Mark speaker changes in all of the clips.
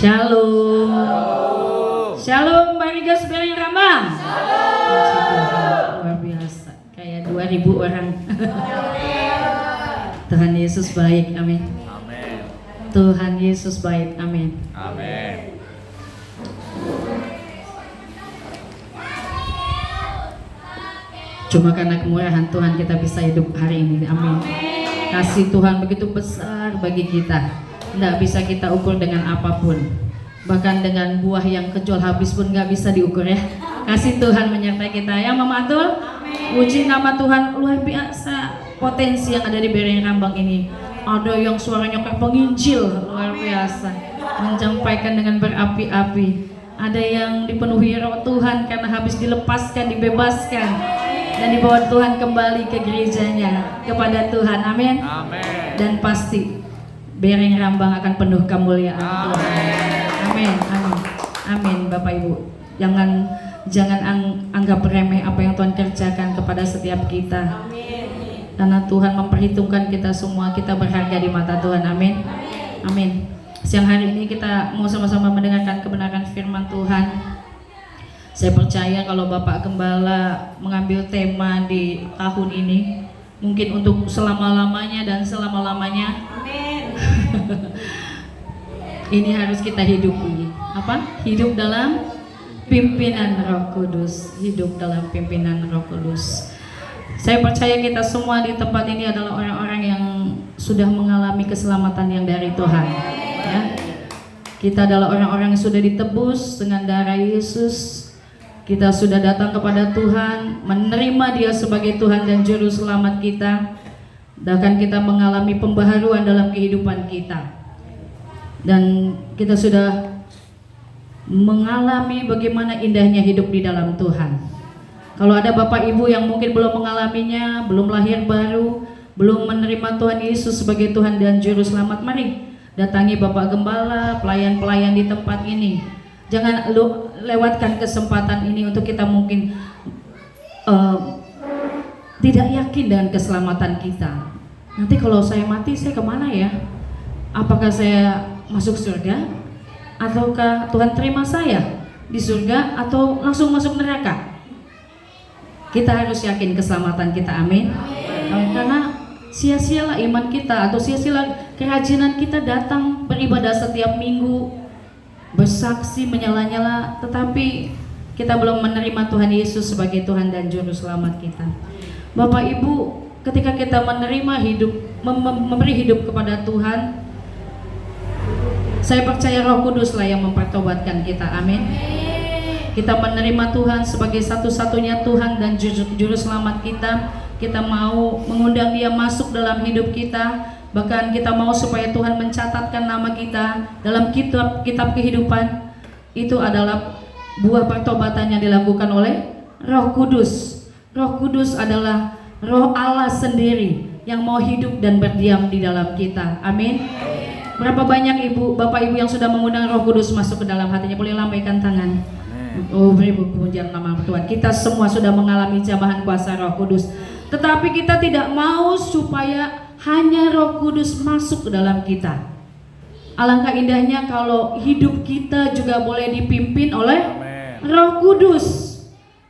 Speaker 1: Shalom. Shalom Barigas Bering Rambang. Luar biasa, kayak 2000 orang. Tuhan Yesus baik, amin. Tuhan Yesus baik, amin.
Speaker 2: Amin.
Speaker 1: Cuma karena kemurahan Tuhan kita bisa hidup hari ini, amin. Kasih Tuhan begitu besar bagi kita, tidak bisa kita ukur dengan apapun. Bahkan dengan buah yang kejol habis pun nggak bisa diukur ya. Kasih Tuhan menyertai kita ya Mama Atul. Puji nama Tuhan, luar biasa potensi yang ada di Bering Rambang ini. Ada yang suaranya kayak penginjil, luar biasa, menyampaikan dengan berapi-api. Ada yang dipenuhi roh Tuhan karena habis dilepaskan, dibebaskan, dan dibawa Tuhan kembali ke gerejanya, kepada Tuhan, amin.
Speaker 2: Amin.
Speaker 1: Dan pasti Bering Rambang akan penuh kemuliaan Tuhan. Amin, amin, amin. Bapak Ibu, jangan anggap remeh apa yang Tuhan kerjakan kepada setiap kita. Karena Tuhan memperhitungkan kita semua, kita berharga di mata Tuhan, amin. Amin. Siang hari ini kita mau sama-sama mendengarkan kebenaran firman Tuhan. Saya percaya kalau Bapak Gembala mengambil tema di tahun ini, mungkin untuk selama-lamanya dan selama-lamanya.
Speaker 3: Amin.
Speaker 1: Ini harus kita hidupi. Apa? Hidup dalam pimpinan Roh Kudus. Hidup dalam pimpinan Roh Kudus. Saya percaya kita semua di tempat ini adalah orang-orang yang sudah mengalami keselamatan yang dari Tuhan. Ya. Kita adalah orang-orang yang sudah ditebus dengan darah Yesus. Kita sudah datang kepada Tuhan, menerima Dia sebagai Tuhan dan Juru Selamat kita. Bahkan kita mengalami pembaharuan dalam kehidupan kita. Dan kita sudah mengalami bagaimana indahnya hidup di dalam Tuhan. Kalau ada Bapak Ibu yang mungkin belum mengalaminya, belum lahir baru, belum menerima Tuhan Yesus sebagai Tuhan dan Juru Selamat, mari datangi Bapak Gembala, pelayan-pelayan di tempat ini. Jangan lewatkan kesempatan ini untuk kita mungkin tidak yakin dengan keselamatan kita. Nanti kalau saya mati, saya kemana ya? Apakah saya masuk surga? Ataukah Tuhan terima saya di surga atau langsung masuk neraka? Kita harus yakin keselamatan kita, amin. Karena sia-sialah iman kita atau sia-sialah kerajinan kita datang beribadah setiap minggu, bersaksi menyala-nyala, tetapi kita belum menerima Tuhan Yesus sebagai Tuhan dan Juru Selamat kita. Bapak Ibu, ketika kita menerima hidup, memberi hidup kepada Tuhan, saya percaya Roh Kuduslah yang mempertobatkan kita, amin. Kita menerima Tuhan sebagai satu-satunya Tuhan dan Juru Selamat kita. Kita mau mengundang Dia masuk dalam hidup kita. Bahkan kita mau supaya Tuhan mencatatkan nama kita dalam kitab kehidupan. Itu adalah buah pertobatan yang dilakukan oleh Roh Kudus. Roh Kudus adalah Roh Allah sendiri yang mau hidup dan berdiam di dalam kita, amin. Berapa banyak Bapak Ibu yang sudah mengundang Roh Kudus masuk ke dalam hatinya? Boleh lambaikan tangan. Oh, beri pujian nama Tuhan. Kita semua sudah mengalami jamahan kuasa Roh Kudus. Tetapi kita tidak mau supaya hanya Roh Kudus masuk ke dalam kita. Alangkah indahnya kalau hidup kita juga boleh dipimpin oleh Roh Kudus.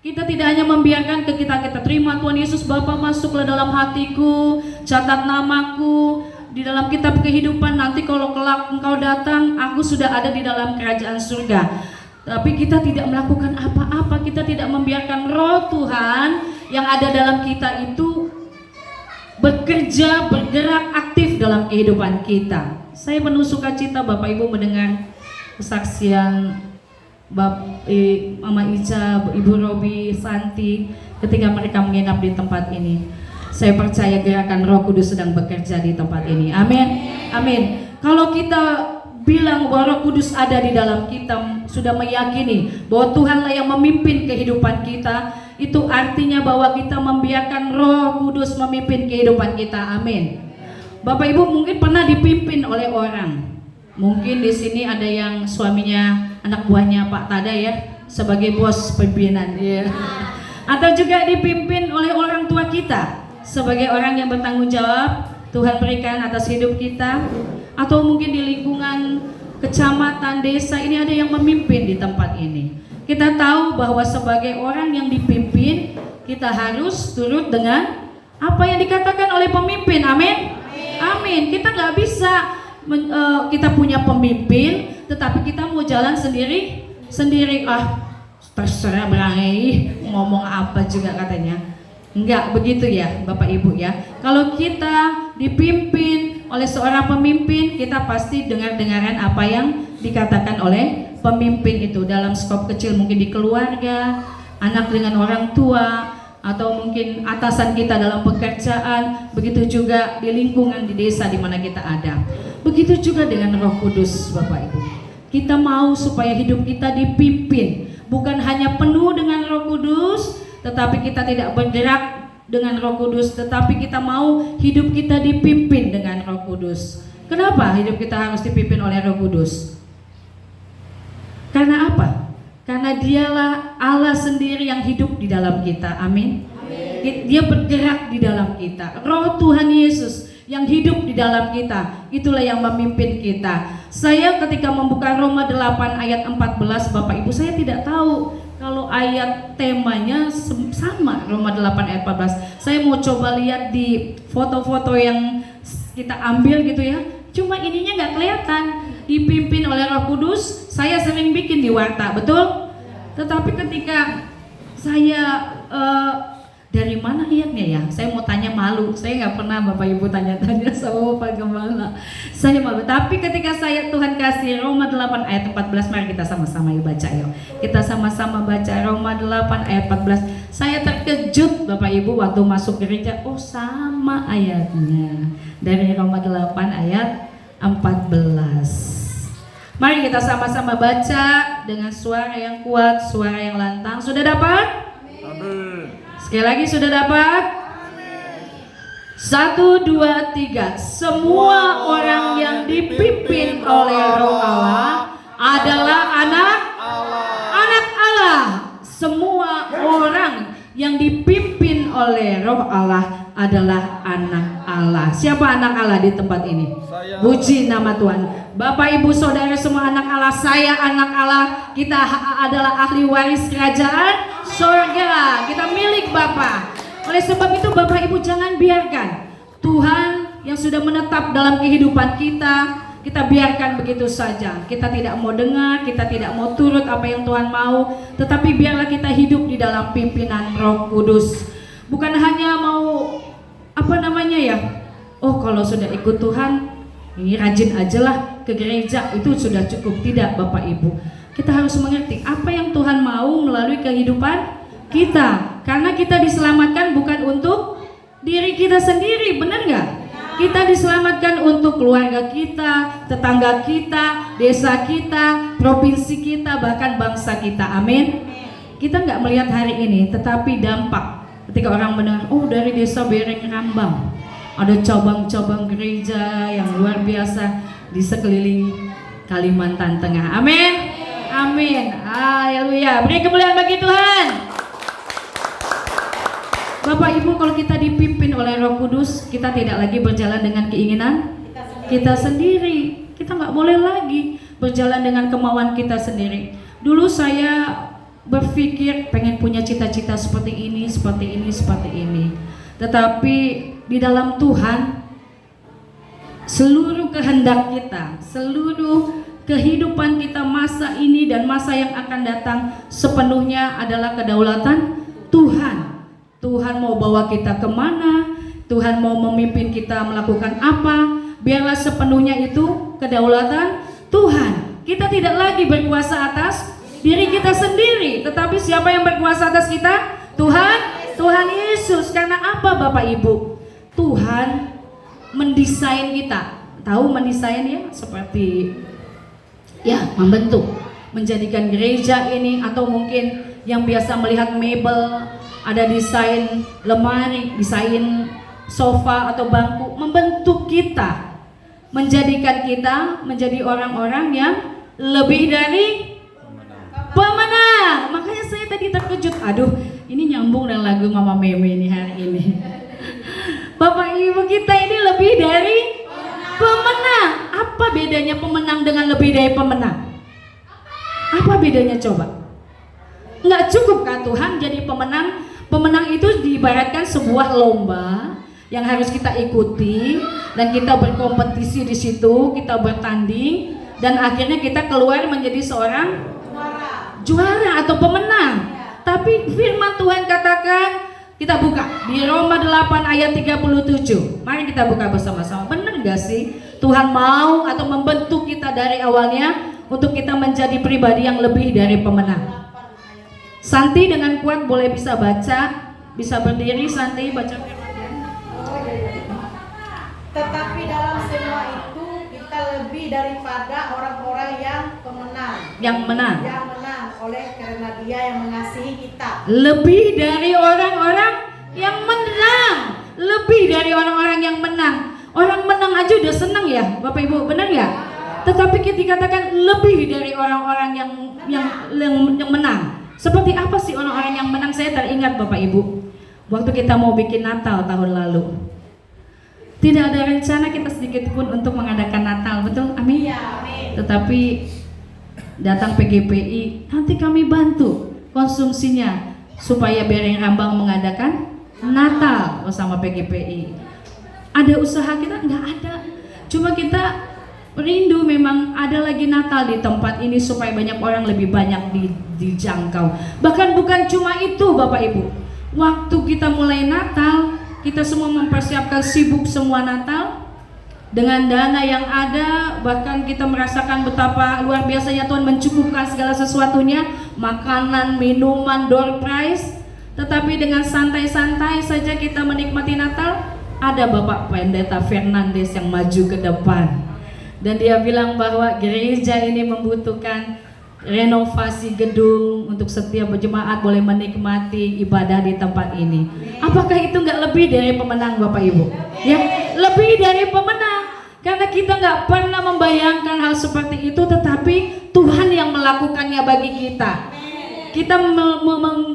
Speaker 1: Kita tidak hanya membiarkan kita terima Tuhan Yesus, Bapa masuklah dalam hatiku, catat namaku di dalam kitab kehidupan, nanti kalau kelak engkau datang, aku sudah ada di dalam kerajaan surga. Tapi kita tidak melakukan apa-apa, kita tidak membiarkan Roh Tuhan yang ada dalam kita itu bekerja, bergerak aktif dalam kehidupan kita. Saya penuh sukacita Bapak Ibu mendengar kesaksian Mama Ica, Ibu Robi, Santi ketika mereka menginap di tempat ini. Saya percaya gerakan Roh Kudus sedang bekerja di tempat ini, amin, amin. Kalau kita bilang bahwa Roh Kudus ada di dalam kita, sudah meyakini bahwa Tuhanlah yang memimpin kehidupan kita, itu artinya bahwa kita membiarkan Roh Kudus memimpin kehidupan kita, amin. Bapak Ibu mungkin pernah dipimpin oleh orang. Mungkin di sini ada yang suaminya anak buahnya Pak Tada ya, sebagai bos pimpinan ya. Atau juga dipimpin oleh orang tua kita sebagai orang yang bertanggung jawab Tuhan berikan atas hidup kita. Atau mungkin di lingkungan kecamatan, desa ini ada yang memimpin di tempat ini. Kita tahu bahwa sebagai orang yang dipimpin, kita harus turut dengan apa yang dikatakan oleh pemimpin. Amin. Amin. Kita nggak bisa kita punya pemimpin, tetapi kita mau jalan sendiri. Terserah berangai ngomong apa juga katanya. Enggak begitu ya Bapak Ibu ya. Kalau kita dipimpin oleh seorang pemimpin, kita pasti dengar-dengaran apa yang dikatakan oleh pemimpin itu. Dalam skop kecil mungkin di keluarga, anak dengan orang tua, atau mungkin atasan kita dalam pekerjaan. Begitu juga di lingkungan di desa di mana kita ada. Begitu juga dengan Roh Kudus Bapak Ibu. Kita mau supaya hidup kita dipimpin, bukan hanya penuh dengan Roh Kudus, tetapi kita tidak bergerak dengan Roh Kudus, tetapi kita mau hidup kita dipimpin dengan Roh Kudus. Kenapa hidup kita harus dipimpin oleh Roh Kudus? Karena apa? Karena dialah Allah sendiri yang hidup di dalam kita. Amin. Dia bergerak di dalam kita. Roh Tuhan Yesus yang hidup di dalam kita, itulah yang memimpin kita. Saya ketika membuka Roma 8 ayat 14, Bapak Ibu, saya tidak tahu kalau ayat temanya sama Roma 8 ayat 14. Saya mau coba lihat di foto-foto yang kita ambil gitu ya. Cuma ininya nggak kelihatan. Dipimpin oleh Roh Kudus, saya sering bikin di warta, betul? Tetapi ketika saya dari mana ayatnya ya? Saya mau tanya, malu. Saya nggak pernah Bapak Ibu tanya-tanya sama Pak Gembala. Saya malu. Tapi ketika Tuhan kasih Roma 8 ayat 14, mari kita sama-sama yuk baca yuk. Kita sama-sama baca Roma 8 ayat 14. Saya terkejut Bapak Ibu waktu masuk gereja. Oh sama ayatnya. Dari Roma 8 ayat 14. Mari kita sama-sama baca dengan suara yang kuat, suara yang lantang. Sudah dapat? Amin. Sekali lagi sudah dapat? Amin. 1, 2, 3. Semua orang yang dipimpin oleh Roh Allah adalah anak Allah. Semua orang yang dipimpin oleh Roh Allah adalah anak Allah. Siapa anak Allah di tempat ini? Puji nama Tuhan. Bapak Ibu Saudara semua anak Allah, saya anak Allah. Kita adalah ahli waris kerajaan surga. Kita milik Bapa. Oleh sebab itu Bapak Ibu jangan biarkan Tuhan yang sudah menetap dalam kehidupan kita biarkan begitu saja. Kita tidak mau dengar, kita tidak mau turut apa yang Tuhan mau, tetapi biarlah kita hidup di dalam pimpinan Roh Kudus. Bukan hanya mau oh kalau sudah ikut Tuhan ini rajin ajalah ke gereja, itu sudah cukup. Tidak Bapak Ibu, kita harus mengerti apa yang Tuhan mau melalui kehidupan kita. Karena kita diselamatkan bukan untuk diri kita sendiri, benar nggak? Kita diselamatkan untuk keluarga kita, tetangga kita, desa kita, provinsi kita, bahkan bangsa kita. Amin. Kita nggak melihat hari ini, tetapi dampak ketika orang mendengar, oh dari desa Bereng Rambang ada cabang-cabang gereja yang luar biasa di sekeliling Kalimantan Tengah. Amin. Amin. Haleluya. Beri kemuliaan bagi Tuhan. Bapak Ibu, kalau kita dipimpin oleh Roh Kudus, kita tidak lagi berjalan dengan keinginan kita sendiri. Kita nggak boleh lagi berjalan dengan kemauan kita sendiri. Dulu saya berpikir pengen punya cita-cita seperti ini, seperti ini, seperti ini. Tetapi di dalam Tuhan, seluruh kehendak kita, seluruh kehidupan kita masa ini dan masa yang akan datang sepenuhnya adalah kedaulatan Tuhan. Tuhan mau bawa kita kemana, Tuhan mau memimpin kita melakukan apa, biarlah sepenuhnya itu kedaulatan Tuhan. Kita tidak lagi berkuasa atas diri kita sendiri, tetapi siapa yang berkuasa atas kita? Tuhan Yesus. Karena apa Bapak Ibu? Tuhan mendesain kita. Tahu mendesain ya? Seperti ya membentuk, menjadikan gereja ini, atau mungkin yang biasa melihat mebel, ada desain lemari, desain sofa atau bangku, membentuk kita, menjadikan kita menjadi orang-orang yang lebih dari pemenang. Makanya saya tadi terkejut, aduh ini nyambung dengan lagu Mama Meme ini hari ini. Bapak Ibu, kita ini lebih dari Pemenang. Apa bedanya pemenang dengan lebih dari pemenang? Apa bedanya coba? Nggak cukup kan Tuhan jadi pemenang? Pemenang itu diibaratkan sebuah lomba yang harus kita ikuti dan kita berkompetisi di situ, kita bertanding dan akhirnya kita keluar menjadi seorang juara atau pemenang. Tapi firman Tuhan katakan, kita buka di Roma 8 ayat 37. Mari kita buka bersama-sama. Benar gak sih Tuhan mau atau membentuk kita dari awalnya untuk kita menjadi pribadi yang lebih dari pemenang? Santi dengan kuat boleh bisa baca, bisa berdiri. Santi baca firman.
Speaker 2: Tetapi dalam semua itu kita lebih daripada orang-orang yang pemenang.
Speaker 1: Yang menang.
Speaker 2: Yang menang oleh karena Dia yang mengasihi kita.
Speaker 1: Lebih dari orang-orang yang menang. Lebih dari orang-orang yang menang. Orang menang aja udah senang ya, Bapak Ibu, benar ya? Tetapi kita dikatakan lebih dari orang-orang yang menang. Seperti apa sih orang-orang yang menang? Saya teringat Bapak Ibu, waktu kita mau bikin Natal tahun lalu, tidak ada rencana kita sedikit pun untuk mengadakan Natal, betul? Amin.
Speaker 2: Ya, amin.
Speaker 1: Tetapi datang PGPI, nanti kami bantu konsumsinya supaya Bereng Rambang mengadakan Natal bersama PGPI. Ada usaha kita? Nggak ada. Cuma kita rindu memang ada lagi Natal di tempat ini supaya banyak orang lebih banyak dijangkau. Bahkan bukan cuma itu Bapak Ibu. Waktu kita mulai Natal, kita semua mempersiapkan sibuk semua Natal dengan dana yang ada, bahkan kita merasakan betapa luar biasanya Tuhan mencukupkan segala sesuatunya, makanan, minuman, door prize. Tetapi dengan santai-santai saja kita menikmati Natal, ada Bapak Pendeta Fernandes yang maju ke depan. Dan dia bilang bahwa gereja ini membutuhkan renovasi gedung untuk setiap jemaat boleh menikmati ibadah di tempat ini. Apakah itu nggak lebih dari pemenang Bapak Ibu? Ya, lebih dari pemenang. Karena kita nggak pernah membayangkan hal seperti itu, tetapi Tuhan yang melakukannya bagi kita. Kita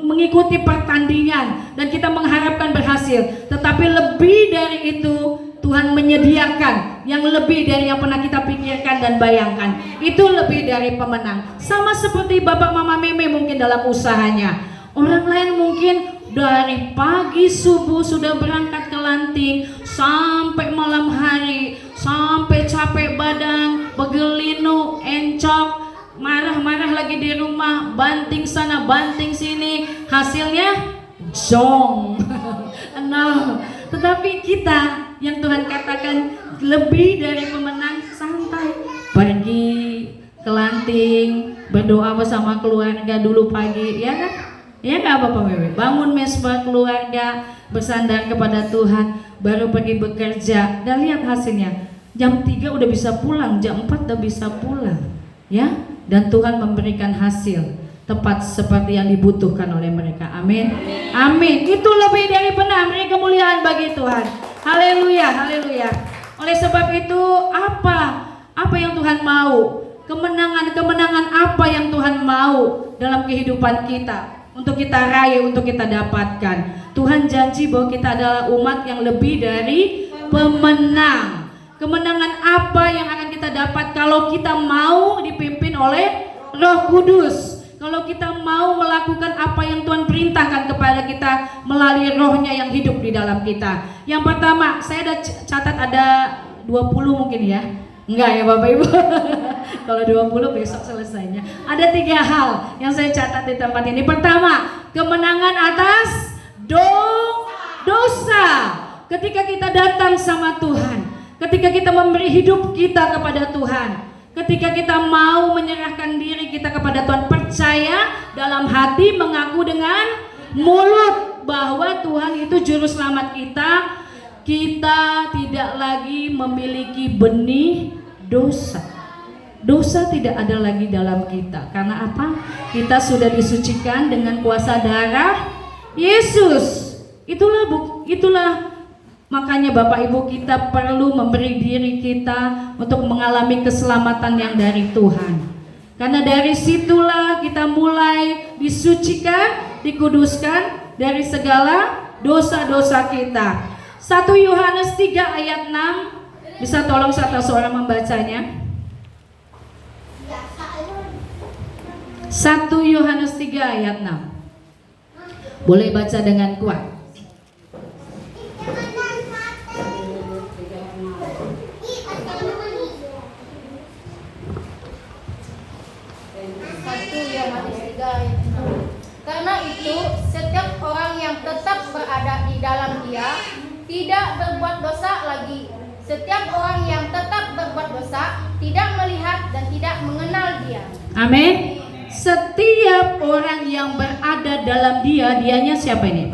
Speaker 1: mengikuti pertandingan dan kita mengharapkan berhasil. Tetapi lebih dari itu, Tuhan menyediakan yang lebih dari yang pernah kita pikirkan dan bayangkan. Itu lebih dari pemenang. Sama seperti Bapak Mama Meme mungkin dalam usahanya. Orang lain mungkin dari pagi subuh sudah berangkat ke lanting sampai malam hari, sampai capek badan, begelinu, encok, marah-marah lagi di rumah, banting sana, banting sini, hasilnya jong. Nah, tetapi kita yang Tuhan katakan lebih dari pemenang, santai, pergi ke lanting, berdoa bersama keluarga dulu pagi, ya kan? Ya nggak Bapak Meme? Bangun mesbah keluarga, bersandar kepada Tuhan, baru pergi bekerja, dan lihat hasilnya. Jam 3 udah bisa pulang, jam 4 udah bisa pulang, ya. Dan Tuhan memberikan hasil tepat seperti yang dibutuhkan oleh mereka. Amin. Amin. Itu lebih dari benar. Beri kemuliaan bagi Tuhan. Haleluya, haleluya. Oleh sebab itu, apa yang Tuhan mau? Kemenangan apa yang Tuhan mau dalam kehidupan kita, untuk kita raih, untuk kita dapatkan. Tuhan janji bahwa kita adalah umat yang lebih dari pemenang. Kemenangan apa yang akan kita dapat kalau kita mau dipimpin oleh Roh Kudus? Kalau kita mau melakukan apa yang Tuhan perintahkan kepada kita melalui rohnya yang hidup di dalam kita. Yang pertama, saya ada catat ada 20 mungkin ya. Enggak ya Bapak Ibu. Kalau 20 besok selesainya. Ada 3 hal yang saya catat di tempat ini. Pertama, kemenangan atas dosa. Ketika kita datang sama Tuhan, ketika kita memberi hidup kita kepada Tuhan, ketika kita mau menyerahkan diri kita kepada Tuhan, percaya dalam hati, mengaku dengan mulut bahwa Tuhan itu juru selamat kita, kita tidak lagi memiliki benih dosa. Dosa tidak ada lagi dalam kita. Karena apa? Kita sudah disucikan dengan kuasa darah Yesus. Itulah makanya Bapak Ibu, kita perlu memberi diri kita untuk mengalami keselamatan yang dari Tuhan. Karena dari situlah kita mulai disucikan, dikuduskan dari segala dosa-dosa kita. 1 Yohanes 3 ayat 6. Bisa tolong satu seorang membacanya? 1 Yohanes 3 ayat 6. Boleh baca dengan kuat.
Speaker 2: 1 Yohanes 3 ayat 6. Karena itu setiap orang yang tetap berada di dalam Dia tidak berbuat dosa lagi. Setiap orang yang tetap berbuat dosa tidak melihat dan tidak mengenal Dia.
Speaker 1: Amin. Setiap orang yang berada dalam Dia, dianya siapa ini?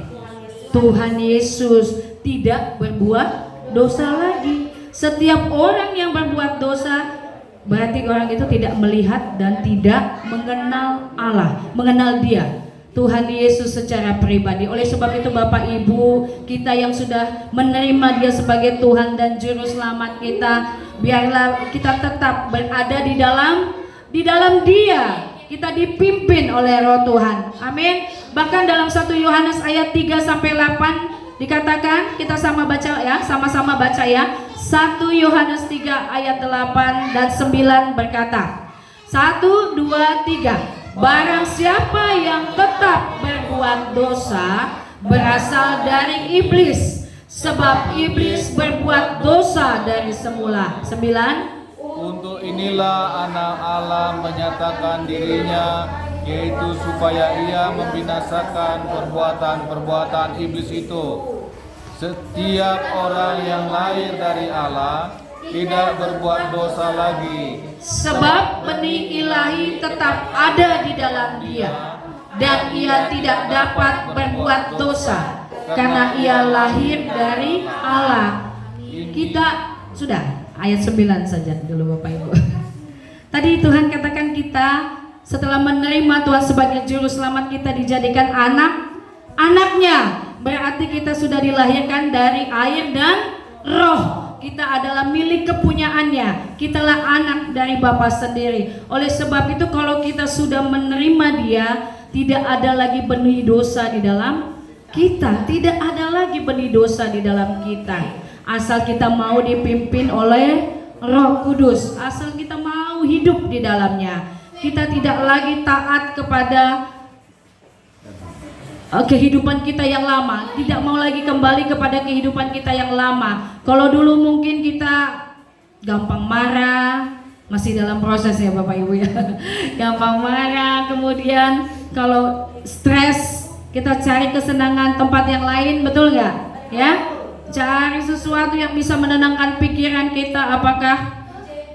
Speaker 1: Tuhan Yesus, tidak berbuat dosa lagi. Setiap orang yang berbuat dosa berarti orang itu tidak melihat dan tidak mengenal Allah, mengenal Dia, Tuhan Yesus secara pribadi. Oleh sebab itu Bapak Ibu, kita yang sudah menerima Dia sebagai Tuhan dan Juru Selamat kita, biarlah kita tetap berada di dalam Dia. Kita dipimpin oleh Roh Tuhan. Amin. Bahkan dalam 1 Yohanes ayat 3 sampai 8 dikatakan, kita sama baca ya, sama-sama baca ya. 1 Yohanes 3 ayat 8 dan 9 berkata, 1, 2, 3. Barang siapa yang tetap berbuat dosa berasal dari iblis, sebab iblis berbuat dosa dari semula. 9.
Speaker 3: Untuk inilah anak Allah menyatakan dirinya, yaitu supaya ia membinasakan perbuatan-perbuatan iblis itu. Setiap orang yang lahir dari Allah tidak berbuat dosa lagi,
Speaker 1: sebab benih ilahi tetap ada di dalam Dia, dan ia tidak dapat berbuat dosa karena ia lahir dari Allah. Kita sudah ayat 9 saja dulu Bapak Ibu. Tadi Tuhan katakan kita setelah menerima Tuhan sebagai Juru Selamat, kita dijadikan anak-anaknya. Berarti kita sudah dilahirkan dari air dan roh. Kita adalah milik kepunyaannya. Kitalah anak dari Bapa sendiri. Oleh sebab itu kalau kita sudah menerima Dia, tidak ada lagi benih dosa di dalam kita. Tidak ada lagi benih dosa di dalam kita. Asal kita mau dipimpin oleh Roh Kudus, asal kita mau hidup di dalamnya. Kita tidak lagi taat kepada kehidupan kita yang lama, tidak mau lagi kembali kepada kehidupan kita yang lama. Kalau dulu mungkin kita gampang marah, masih dalam proses ya Bapak Ibu ya. Gampang marah, kemudian kalau stres kita cari kesenangan tempat yang lain, betul nggak? Ya, cari sesuatu yang bisa menenangkan pikiran kita. Apakah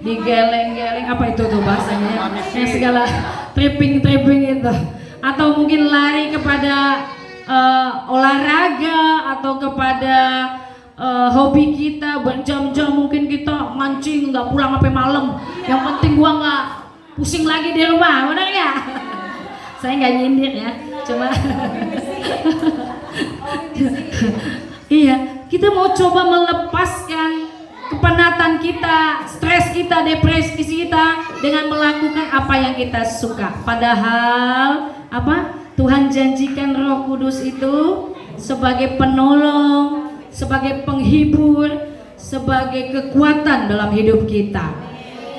Speaker 1: digeleng-geleng, apa itu tuh bahasanya? Yang segala tripping itu. Atau mungkin lari kepada olahraga atau kepada hobi kita, berjam-jam mungkin kita mancing nggak pulang sampai malam. Yang penting gua nggak pusing lagi di rumah, benar ya? Saya nggak nyindir ya, cuma iya, kita mau coba melepaskan kepenatan kita, stres kita, depresi kita dengan melakukan apa yang kita suka. Padahal apa? Tuhan janjikan Roh Kudus itu sebagai penolong, sebagai penghibur, sebagai kekuatan dalam hidup kita.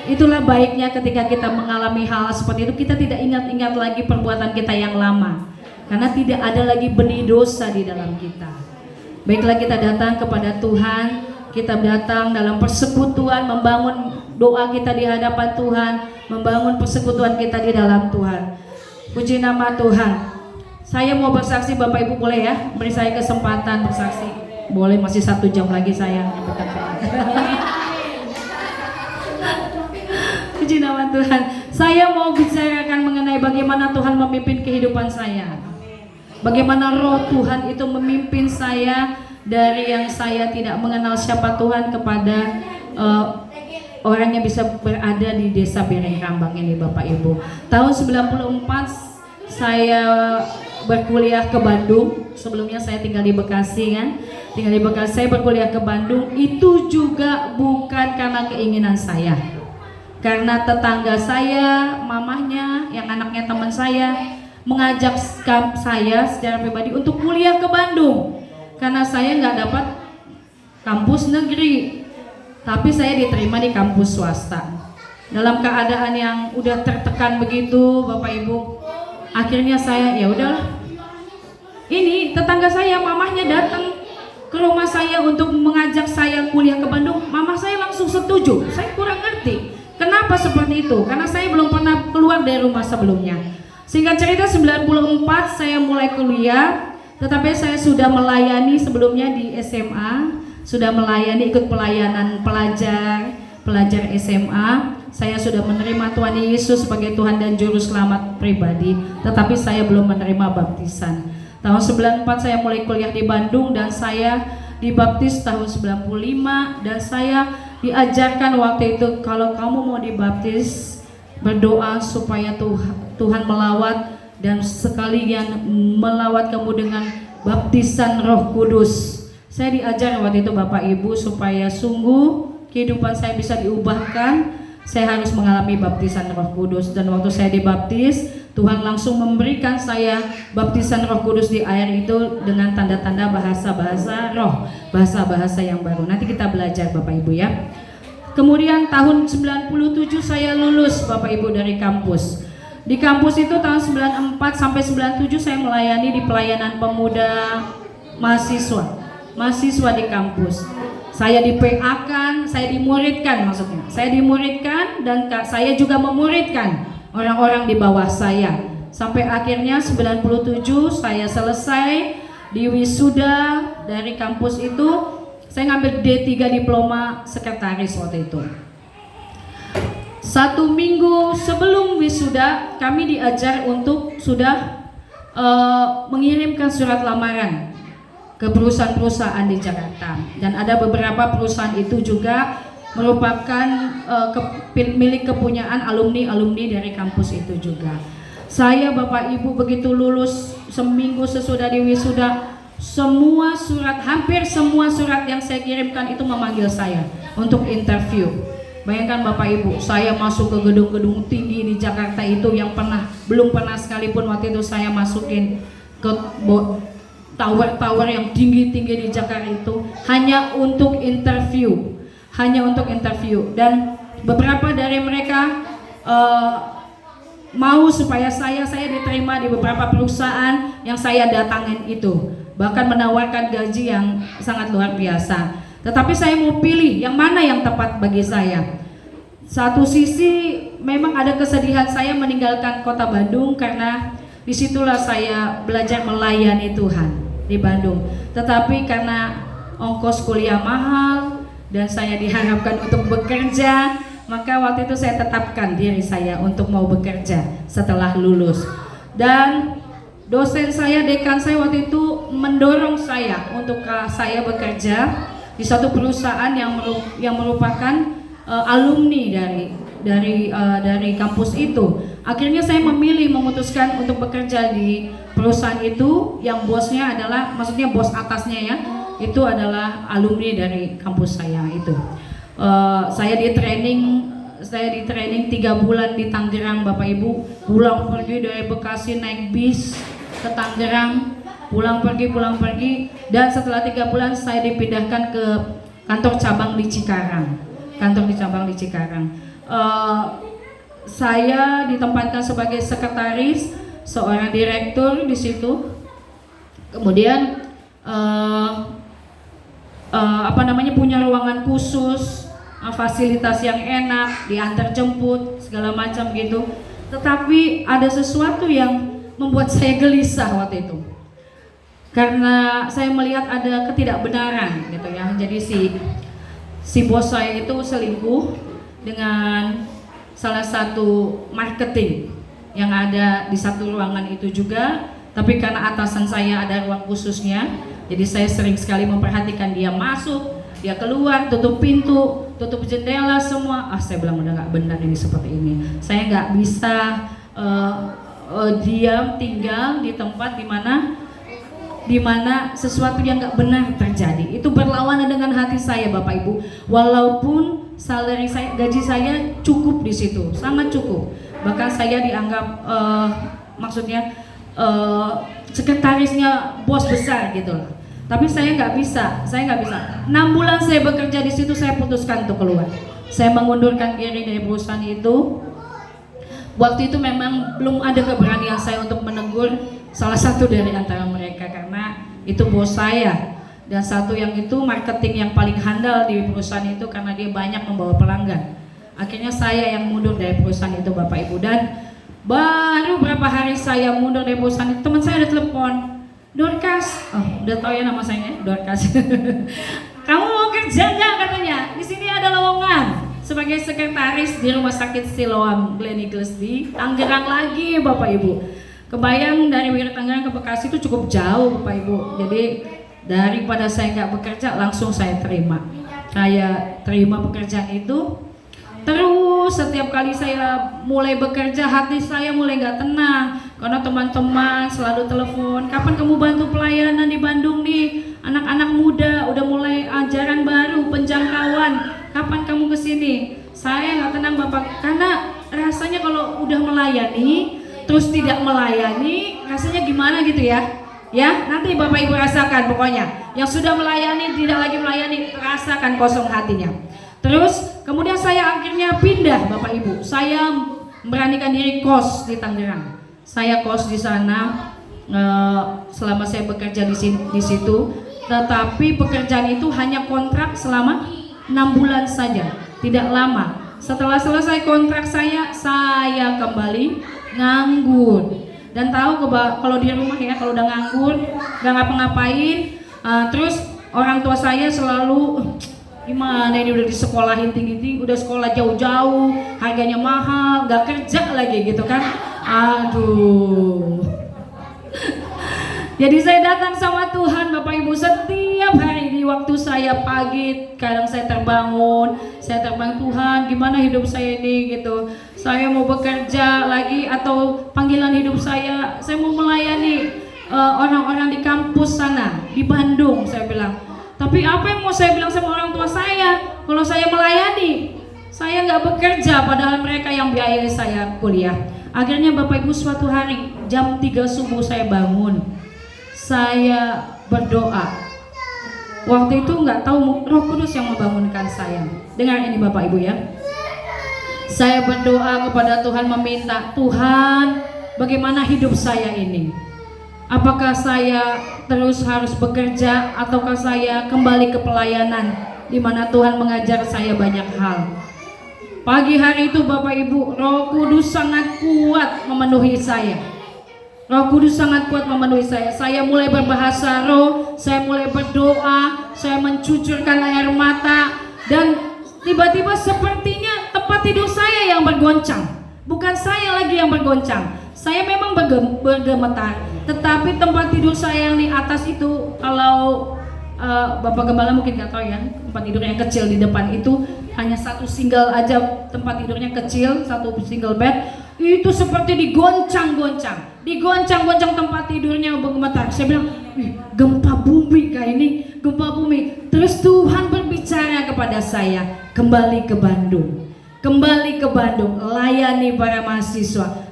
Speaker 1: Itulah baiknya ketika kita mengalami hal seperti itu, kita tidak ingat-ingat lagi perbuatan kita yang lama, karena tidak ada lagi benih dosa di dalam kita. Baiklah, kita datang kepada Tuhan, kita datang dalam persekutuan, membangun doa kita di hadapan Tuhan, membangun persekutuan kita di dalam Tuhan. Puji nama Tuhan. Saya mau bersaksi, Bapak Ibu boleh ya, beri saya kesempatan bersaksi. Boleh, masih 1 jam lagi saya. Puji nama Tuhan. Saya mau bicarakan mengenai bagaimana Tuhan memimpin kehidupan saya. Bagaimana Roh Tuhan itu memimpin saya dari yang saya tidak mengenal siapa Tuhan kepada orang yang bisa berada di desa Bereng Rambang ini Bapak Ibu. Tahun 94 saya berkuliah ke Bandung. Sebelumnya saya tinggal di Bekasi kan. Tinggal di Bekasi, saya berkuliah ke Bandung. Itu juga bukan karena keinginan saya. Karena tetangga saya, mamahnya, yang anaknya teman saya mengajak saya secara pribadi untuk kuliah ke Bandung. Karena saya nggak dapat kampus negeri. tapi saya diterima di kampus swasta. Dalam keadaan yang udah tertekan begitu, Bapak Ibu, akhirnya saya ya udahlah. Ini tetangga saya, mamahnya datang ke rumah saya untuk mengajak saya kuliah ke Bandung. Mama saya langsung setuju. Saya kurang ngerti kenapa seperti itu, karena saya belum pernah keluar dari rumah sebelumnya. Singkat cerita 94 saya mulai kuliah, tetapi saya sudah melayani sebelumnya di SMA, sudah melayani ikut pelayanan pelajar SMA. Saya sudah menerima Tuhan Yesus sebagai Tuhan dan Juru Selamat pribadi, tetapi saya belum menerima baptisan. Tahun 94 saya mulai kuliah di Bandung dan saya dibaptis tahun 95, dan saya diajarkan waktu itu kalau kamu mau dibaptis berdoa supaya Tuhan melawat dan sekalian melawat kamu dengan baptisan Roh Kudus. Saya diajar waktu itu Bapak Ibu supaya sungguh kehidupan saya bisa diubahkan, saya harus mengalami baptisan Roh Kudus. Dan waktu saya dibaptis, Tuhan langsung memberikan saya baptisan Roh Kudus di air itu dengan tanda-tanda bahasa-bahasa roh, bahasa-bahasa yang baru. Nanti kita belajar Bapak Ibu ya. Kemudian tahun 97 saya lulus Bapak Ibu dari kampus. Di kampus itu tahun 94 sampai 97 saya melayani di pelayanan pemuda mahasiswa di kampus. Saya di PA-kan, saya dimuridkan maksudnya. Saya dimuridkan dan saya juga memuridkan orang-orang di bawah saya. Sampai akhirnya 97 saya selesai di wisuda dari kampus itu, saya ngambil D3 diploma sekretaris waktu itu. 1 minggu sebelum wisuda kami diajar untuk sudah mengirimkan surat lamaran ke perusahaan-perusahaan di Jakarta, dan ada beberapa perusahaan itu juga merupakan milik kepunyaan alumni dari kampus itu juga. Saya Bapak Ibu begitu lulus, seminggu sesudah di wisuda, hampir semua surat yang saya kirimkan itu memanggil saya untuk interview. Bayangkan Bapak Ibu, saya masuk ke gedung-gedung tinggi di Jakarta itu yang belum pernah sekalipun waktu itu saya masukin ke tower-tower yang tinggi-tinggi di Jakarta itu hanya untuk interview, dan beberapa dari mereka mau supaya saya diterima di beberapa perusahaan yang saya datangin itu, bahkan menawarkan gaji yang sangat luar biasa. Tetapi saya mau pilih yang mana yang tepat bagi saya. Satu sisi memang ada kesedihan saya meninggalkan kota Bandung, karena disitulah saya belajar melayani Tuhan di Bandung. Tetapi karena ongkos kuliah mahal dan saya diharapkan untuk bekerja, maka waktu itu saya tetapkan diri saya untuk mau bekerja setelah lulus. Dan dosen saya, dekan saya waktu itu mendorong saya untuk saya bekerja di satu perusahaan yang merupakan alumni dari kampus itu. Akhirnya saya memutuskan untuk bekerja di perusahaan itu yang bosnya adalah, maksudnya bos atasnya ya, itu adalah alumni dari kampus saya itu. Saya di training 3 bulan di Tangerang Bapak Ibu, pulang pergi dari Bekasi naik bis ke Tangerang, pulang pergi, dan setelah 3 bulan saya dipindahkan ke kantor cabang di Cikarang. Saya ditempatkan sebagai sekretaris seorang direktur di situ. Kemudian punya ruangan khusus, fasilitas yang enak, diantar jemput segala macam gitu. Tetapi ada sesuatu yang membuat saya gelisah waktu itu, karena saya melihat ada ketidakbenaran gitu ya. Jadi si bos saya itu selingkuh dengan salah satu marketing yang ada di satu ruangan itu juga. Tapi karena atasan saya ada ruang khususnya, jadi saya sering sekali memperhatikan dia masuk, dia keluar, tutup pintu, tutup jendela semua. Saya bilang udah nggak benar ini seperti ini. Saya nggak bisa diam tinggal di tempat di mana sesuatu yang nggak benar terjadi. Itu berlawanan dengan hati saya Bapak Ibu. Walaupun gaji saya cukup di situ, sangat cukup. Bahkan saya dianggap sekretarisnya bos besar gitu lah. Tapi saya nggak bisa. 6 bulan saya bekerja di situ, saya putuskan untuk keluar. Saya mengundurkan diri dari perusahaan itu. Waktu itu memang belum ada keberanian saya untuk menegur salah satu dari antara mereka karena itu bos saya. Dan satu yang itu marketing yang paling handal di perusahaan itu karena dia banyak membawa pelanggan. Akhirnya saya yang mundur dari perusahaan itu Bapak Ibu. Dan baru berapa hari saya mundur dari perusahaan itu, teman saya udah telepon, Dorcas, udah tahu ya nama saya, Dorcas. Kamu mau kerja nggak katanya? Di sini ada lowongan sebagai sekretaris di Rumah Sakit Siloam Gleneagles di Tangerang lagi Bapak Ibu. Kebayang dari Wiro Tangerang ke Bekasi itu cukup jauh Bapak Ibu. Jadi daripada saya nggak bekerja, langsung saya terima. Saya terima pekerjaan itu. Terus setiap kali saya mulai bekerja, hati saya mulai nggak tenang karena teman-teman selalu telepon, kapan kamu bantu pelayanan di Bandung nih? Anak-anak muda udah mulai ajaran baru, penjangkauan, kapan kamu kesini? Saya nggak tenang Bapak, karena rasanya kalau udah melayani terus tidak melayani, rasanya gimana gitu ya? Ya, nanti Bapak Ibu rasakan pokoknya. Yang sudah melayani tidak lagi melayani, rasakan kosong hatinya. Terus kemudian saya akhirnya pindah Bapak Ibu. Saya beranikan diri kos di Tangerang. Saya kos di sana selama saya bekerja di situ. Tetapi pekerjaan itu hanya kontrak selama 6 bulan saja, tidak lama. Setelah selesai kontrak saya kembali nganggur. Dan tahu kalau di rumah ya, kalau udah nganggur, gak ngapa-ngapain, terus orang tua saya selalu gimana ini udah disekolahin tinggi-tinggi, udah sekolah jauh-jauh, harganya mahal, gak kerja lagi gitu kan. Aduh. Jadi saya datang sama Tuhan Bapak Ibu setiap hari di waktu saya pagi, kadang saya terbang Tuhan gimana hidup saya ini gitu. Saya mau bekerja lagi atau panggilan hidup saya mau melayani orang-orang di kampus sana di Bandung saya bilang. Tapi apa yang mau saya bilang sama orang tua saya kalau saya melayani? Saya nggak bekerja padahal mereka yang biayai saya kuliah. Akhirnya Bapak Ibu suatu hari jam 3 subuh saya bangun. Saya berdoa. Waktu itu nggak tahu Roh Kudus yang membangunkan saya. Dengar ini Bapak Ibu ya. Saya berdoa kepada Tuhan meminta, Tuhan bagaimana hidup saya ini? Apakah saya terus harus bekerja ataukah saya kembali ke pelayanan di mana Tuhan mengajar saya banyak hal. Pagi hari itu Bapak Ibu, Roh Kudus sangat kuat memenuhi saya. Roh Kudus sangat kuat memenuhi saya. Saya mulai berbahasa roh, saya mulai berdoa, saya mencucurkan air mata dan tiba-tiba sepertinya tempat tidur saya yang bergoncang. Bukan saya lagi yang bergoncang. Saya memang bergemetar, tetapi tempat tidur saya yang di atas itu, kalau Bapak Gembala mungkin nggak tahu ya, tempat tidur yang kecil di depan itu hanya satu single aja, tempat tidurnya kecil, satu single bed, itu seperti digoncang-goncang tempat tidurnya bergemetar. Saya bilang, gempa bumi kayak ini, gempa bumi. Terus Tuhan berbicara kepada saya, kembali ke Bandung, layani para mahasiswa.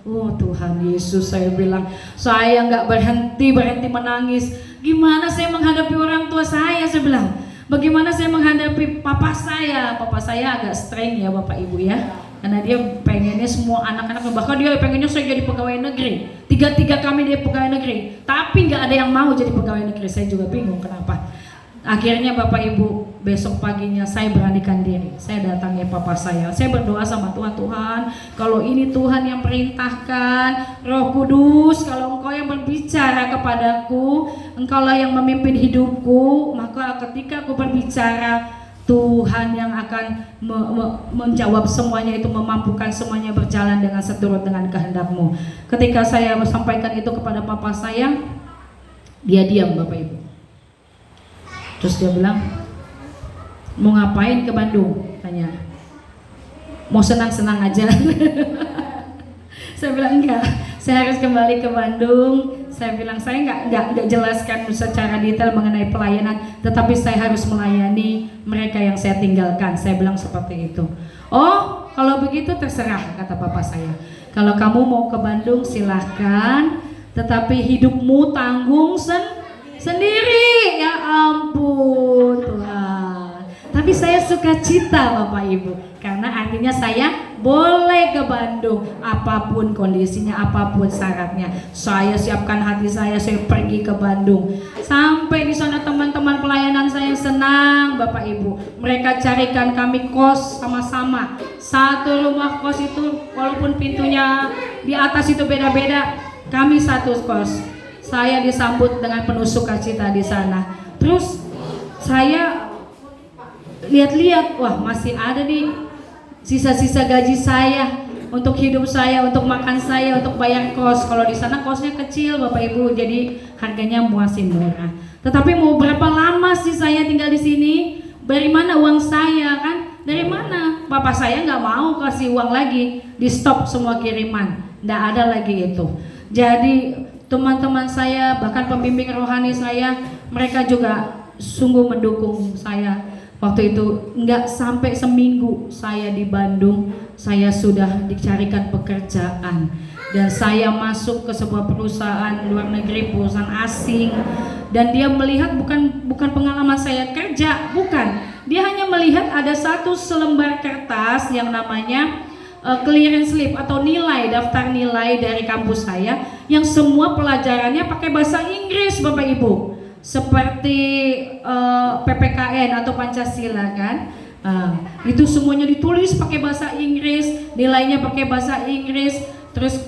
Speaker 1: Oh Tuhan Yesus, saya bilang, saya nggak berhenti menangis. Gimana saya menghadapi orang tua saya bilang, bagaimana saya menghadapi papa saya agak streng ya Bapak Ibu ya, karena dia pengennya semua anak-anak, bahkan dia pengennya saya jadi pegawai negeri, tiga kami dia pegawai negeri, tapi nggak ada yang mau jadi pegawai negeri. Saya juga bingung kenapa. Akhirnya Bapak Ibu, besok paginya saya beranikan diri. Saya datangi papa saya berdoa sama Tuhan, Tuhan kalau ini Tuhan yang perintahkan, Roh Kudus kalau Engkau yang berbicara kepadaku, Engkaulah yang memimpin hidupku, maka ketika aku berbicara, Tuhan yang akan menjawab semuanya itu, memampukan semuanya berjalan dengan seturut dengan kehendak-Mu. Ketika saya sampaikan itu kepada papa saya, dia diam Bapak Ibu. Terus dia bilang, mau ngapain ke Bandung? Tanya. Mau senang-senang aja. Saya bilang enggak, saya harus kembali ke Bandung. Saya bilang saya enggak jelaskan secara detail mengenai pelayanan, tetapi saya harus melayani mereka yang saya tinggalkan. Saya bilang seperti itu. Oh, kalau begitu terserah, kata papa saya. Kalau kamu mau ke Bandung silahkan, tetapi hidupmu tanggung sendiri. Sendiri, ya ampun Tuhan. Tapi saya suka cita Bapak Ibu, karena artinya saya boleh ke Bandung, apapun kondisinya, apapun syaratnya. Saya siapkan hati saya pergi ke Bandung. Sampai di sana teman-teman pelayanan saya senang Bapak Ibu. Mereka carikan kami kos sama-sama. Satu rumah kos itu walaupun pintunya di atas itu beda-beda, kami satu kos. Saya disambut dengan penuh sukacita di sana. Terus saya lihat-lihat, wah masih ada nih sisa-sisa gaji saya untuk hidup saya, untuk makan saya, untuk bayar kos. Kalau di sana kosnya kecil Bapak Ibu, jadi harganya masih murah. Tetapi mau berapa lama sih saya tinggal di sini? Dari mana uang saya kan? Dari mana? Bapak saya nggak mau kasih uang lagi, di stop semua kiriman, nggak ada lagi itu. Jadi teman-teman saya, bahkan pembimbing rohani saya, mereka juga sungguh mendukung saya. Waktu itu nggak sampai seminggu saya di Bandung, saya sudah dicarikan pekerjaan dan saya masuk ke sebuah perusahaan luar negeri, perusahaan asing, dan dia melihat bukan pengalaman saya kerja, bukan. Dia hanya melihat ada satu selembar kertas yang namanya clearance slip atau nilai, daftar nilai dari kampus saya yang semua pelajarannya pakai bahasa Inggris Bapak Ibu, seperti PPKN atau Pancasila kan. Itu semuanya ditulis pakai bahasa Inggris, nilainya pakai bahasa Inggris. Terus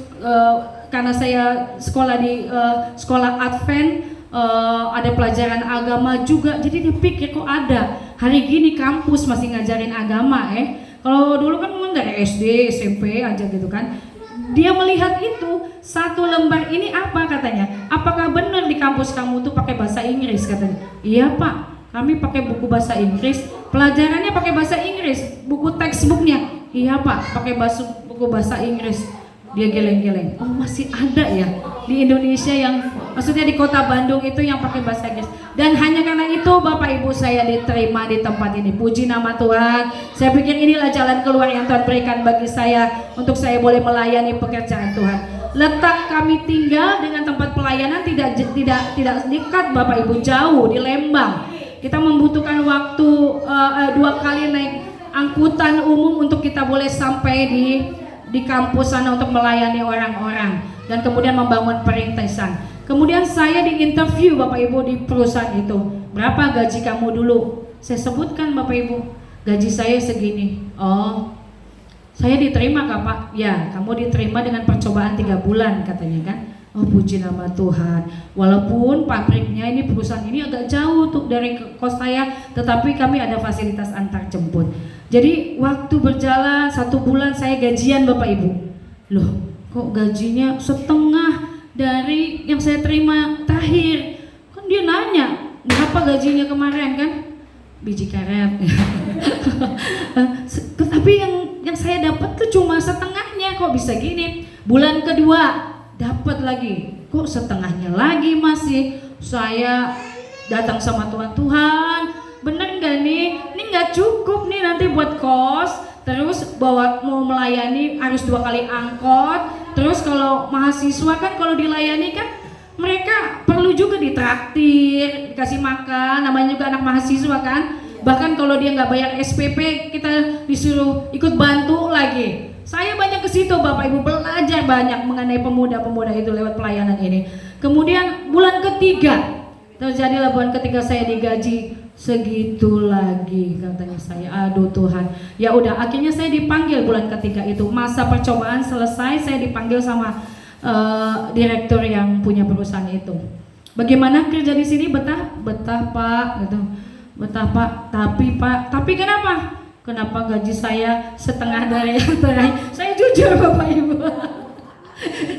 Speaker 1: karena saya sekolah di sekolah Advent, ada pelajaran agama juga, jadi dia pikir kok ada hari gini kampus masih ngajarin agama. Kalau dulu kan memang dari SD, SMP aja gitu kan. Dia melihat itu, satu lembar ini apa katanya? Apakah benar di kampus kamu tuh pakai bahasa Inggris katanya? Iya Pak, kami pakai buku bahasa Inggris, pelajarannya pakai bahasa Inggris, buku textbooknya. Iya Pak, pakai buku bahasa Inggris. Dia geleng-geleng, oh masih ada ya di Indonesia yang, maksudnya di kota Bandung itu yang pakai bahasa Inggris. Dan hanya karena itu Bapak Ibu saya diterima di tempat ini. Puji nama Tuhan. Saya pikir inilah jalan keluar yang Tuhan berikan bagi saya untuk saya boleh melayani pekerjaan Tuhan. Letak kami tinggal dengan tempat pelayanan tidak dekat Bapak Ibu, jauh di Lembang. Kita membutuhkan waktu 2 kali naik angkutan umum untuk kita boleh sampai di kampus sana untuk melayani orang-orang dan kemudian membangun perintisan. Kemudian saya diinterview Bapak Ibu di perusahaan itu. Berapa gaji kamu dulu? Saya sebutkan Bapak Ibu, gaji saya segini. Oh, saya diterima Kak Pak? Ya, kamu diterima dengan percobaan 3 bulan katanya kan. Oh puji nama Tuhan. Walaupun pabriknya ini, perusahaan ini agak jauh tuh dari kos saya, tetapi kami ada fasilitas antar jemput. Jadi waktu berjalan 1 bulan saya gajian Bapak Ibu. Loh kok gajinya setengah dari yang saya terima terakhir? Kan dia nanya berapa gajinya kemarin kan? Biji karet. Tapi yang saya dapat tuh cuma setengahnya, kok bisa gini? Bulan kedua dapat lagi, kok setengahnya lagi masih. Saya datang sama Tuhan, bener nggak nih? Ini nggak cukup nih nanti buat kos. Terus mau melayani harus 2 kali angkot. Terus kalau mahasiswa kan kalau dilayani kan mereka perlu juga ditraktir, dikasih makan, namanya juga anak mahasiswa kan. Bahkan kalau dia nggak bayar SPP kita disuruh ikut bantu lagi. Saya banyak ke situ Bapak Ibu, belajar banyak mengenai pemuda-pemuda itu lewat pelayanan ini. Kemudian bulan ketiga terjadilah, bulan ketiga saya digaji segitu lagi katanya saya. Aduh Tuhan. Ya udah, akhirnya saya dipanggil bulan ketiga itu. Masa percobaan selesai, saya dipanggil sama direktur yang punya perusahaan itu. Bagaimana kerja di sini? Betah Pak gitu. Betah Pak. Tapi kenapa? Kenapa gaji saya setengah dari yang terakhir? Saya jujur Bapak Ibu.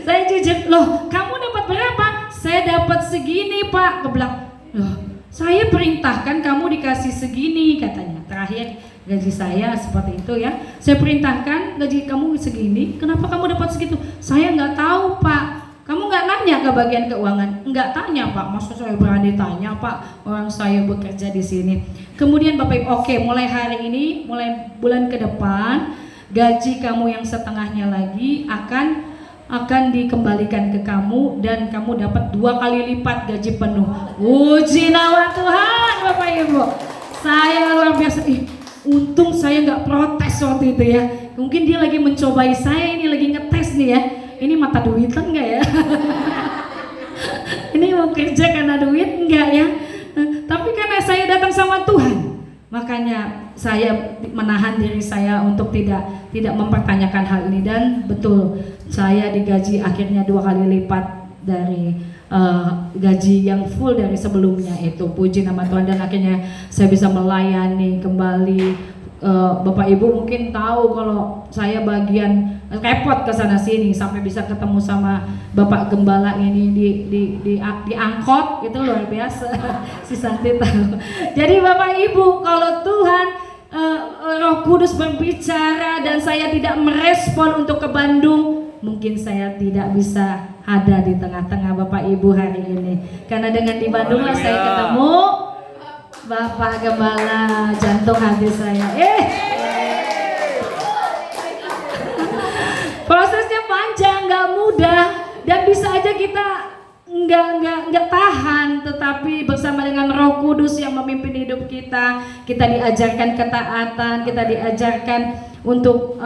Speaker 1: Saya jujur, loh kamu dapat berapa? Saya dapat segini Pak. Aku bilang, loh saya perintahkan kamu dikasih segini katanya. Terakhir gaji saya seperti itu ya. Saya perintahkan gaji kamu segini, kenapa kamu dapat segitu? Saya nggak tahu Pak. Kamu nggak nanya ke bagian keuangan? Nggak tanya Pak, masa saya berani tanya Pak, orang saya bekerja di sini. Kemudian Bapak Ibu, oke, mulai hari ini, mulai bulan ke depan, gaji kamu yang setengahnya lagi akan akan dikembalikan ke kamu dan kamu dapat 2 kali lipat gaji penuh. Puji nama Tuhan, Bapak Ibu. Saya luar biasa. Untung saya nggak protes waktu itu ya. Mungkin dia lagi mencobai saya, ini lagi ngetes nih ya. Ini mata duitan nggak ya? Ini mau kerja karena duit enggak ya? Tapi karena saya datang sama Tuhan, makanya saya menahan diri saya untuk tidak mempertanyakan hal ini. Dan betul, saya digaji akhirnya 2 kali lipat dari gaji yang full dari sebelumnya itu. Puji nama Tuhan. Dan akhirnya saya bisa melayani kembali. Bapak Ibu mungkin tahu kalau saya bagian repot ke sana sini sampai bisa ketemu sama Bapak Gembala ini di angkot, itu luar biasa. Si Santi tahu. Jadi Bapak Ibu, kalau Tuhan Roh Kudus berbicara dan saya tidak merespon untuk ke Bandung, mungkin saya tidak bisa ada di tengah-tengah Bapak Ibu hari ini. Karena dengan di Bandung lah saya ketemu Bapak Gembala, jantung hati saya. Prosesnya panjang, nggak mudah, dan bisa aja kita nggak tahan. Tetapi bersama dengan Roh Kudus yang memimpin hidup kita diajarkan ketaatan, kita diajarkan untuk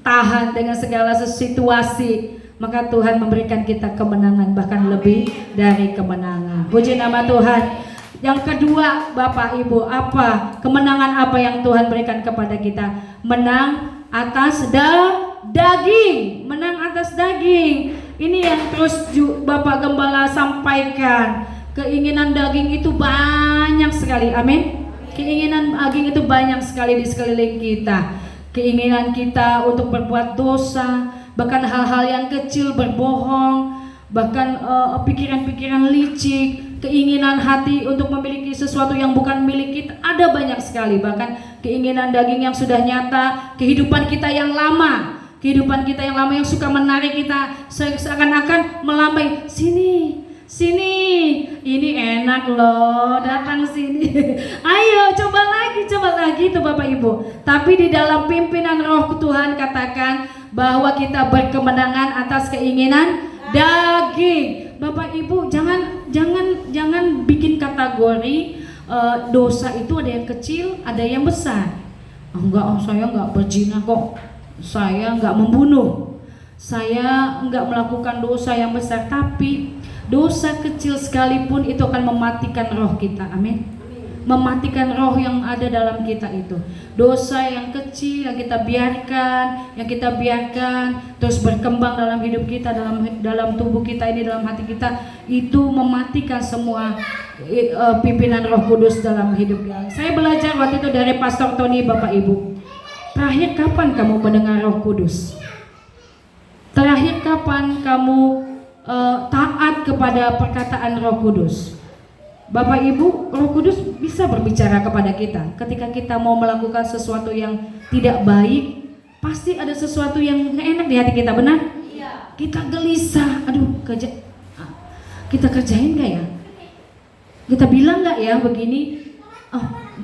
Speaker 1: tahan dengan segala situasi. Maka Tuhan memberikan kita kemenangan, bahkan lebih dari kemenangan. Puji nama Tuhan. Yang kedua, Bapak Ibu, apa kemenangan apa yang Tuhan berikan kepada kita? Menang atas daging, menang atas daging. Ini yang terus Bapak Gembala sampaikan. Keinginan daging itu banyak sekali, amin. Keinginan daging itu banyak sekali di sekeliling kita. Keinginan kita untuk berbuat dosa, bahkan hal-hal yang kecil, berbohong, bahkan pikiran-pikiran licik, keinginan hati untuk memiliki sesuatu yang bukan milik kita, ada banyak sekali. Bahkan keinginan daging yang sudah nyata, kehidupan kita yang lama yang suka menarik kita, seakan-akan melambai, sini, ini enak loh, datang sini. Ayo coba lagi itu Bapak Ibu. Tapi di dalam pimpinan Roh Tuhan katakan bahwa kita berkemenangan atas keinginan daging. Bapak Ibu, jangan bikin kategori dosa itu ada yang kecil, ada yang besar. Saya enggak berzina kok. Saya enggak membunuh. Saya enggak melakukan dosa yang besar, tapi dosa kecil sekalipun itu akan mematikan roh kita. Amin. Mematikan roh yang ada dalam kita itu. Dosa yang kecil yang kita biarkan terus berkembang dalam hidup kita, dalam tubuh kita ini, dalam hati kita, itu mematikan semua pimpinan Roh Kudus dalam hidup kita. Saya belajar waktu itu dari Pastor Tony. Bapak Ibu, terakhir kapan kamu mendengar Roh Kudus? Terakhir kapan kamu taat kepada perkataan Roh Kudus? Bapak Ibu, Roh Kudus bisa berbicara kepada kita. Ketika kita mau melakukan sesuatu yang tidak baik, pasti ada sesuatu yang gak enak di hati kita, benar? Iya. Kita gelisah, kita kerjain gak ya? Kita bilang gak ya begini?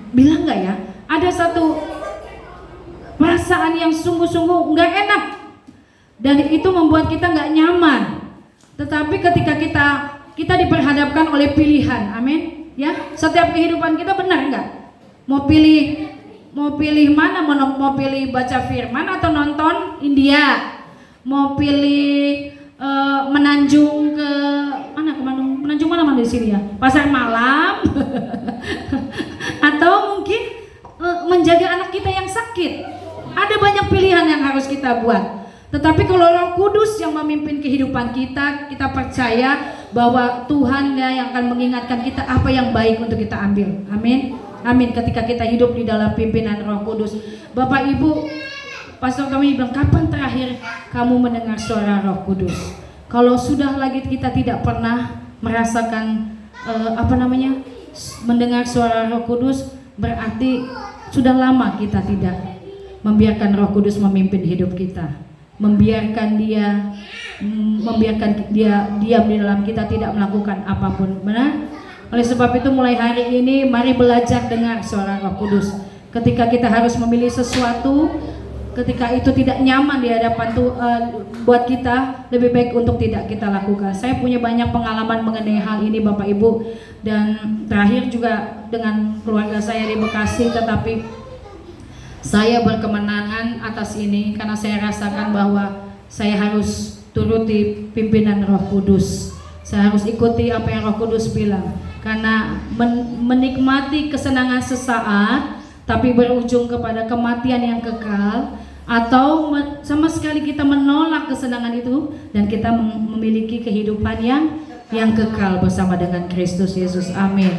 Speaker 1: Bilang gak ya? Ada satu perasaan yang sungguh-sungguh gak enak, dan itu membuat kita gak nyaman. Tetapi ketika kita diperhadapkan oleh pilihan, amin, ya. Setiap kehidupan kita, benar nggak? Mau pilih mana? Mau pilih baca firman atau nonton India? Mau pilih menanjung ke mana? Menanjung mana di sini ya? Pasar malam? Atau mungkin menjaga anak kita yang sakit? Ada banyak pilihan yang harus kita buat. Tetapi kalau Roh Kudus yang memimpin kehidupan kita percaya bahwa Tuhan yang akan mengingatkan kita apa yang baik untuk kita ambil. Amin. Amin. Ketika kita hidup di dalam pimpinan Roh Kudus. Bapak Ibu, Pastor kami bilang, kapan terakhir kamu mendengar suara Roh Kudus? Kalau sudah lagi kita tidak pernah merasakan mendengar suara Roh Kudus, berarti sudah lama kita tidak membiarkan Roh Kudus memimpin hidup kita. Membiarkan dia diam di dalam kita, tidak melakukan apapun, benar? Oleh sebab itu mulai hari ini mari belajar dengar suara Roh Kudus. Ketika kita harus memilih sesuatu, ketika itu tidak nyaman di hadapan buat kita, lebih baik untuk tidak kita lakukan. Saya punya banyak pengalaman mengenai hal ini Bapak Ibu, dan terakhir juga dengan keluarga saya di Bekasi, tetapi saya berkemenangan atas ini karena saya rasakan bahwa saya harus turuti pimpinan Roh Kudus. Saya harus ikuti apa yang Roh Kudus bilang, karena menikmati kesenangan sesaat tapi berujung kepada kematian yang kekal, atau sama sekali kita menolak kesenangan itu dan kita memiliki kehidupan yang kekal bersama dengan Kristus Yesus. Amin.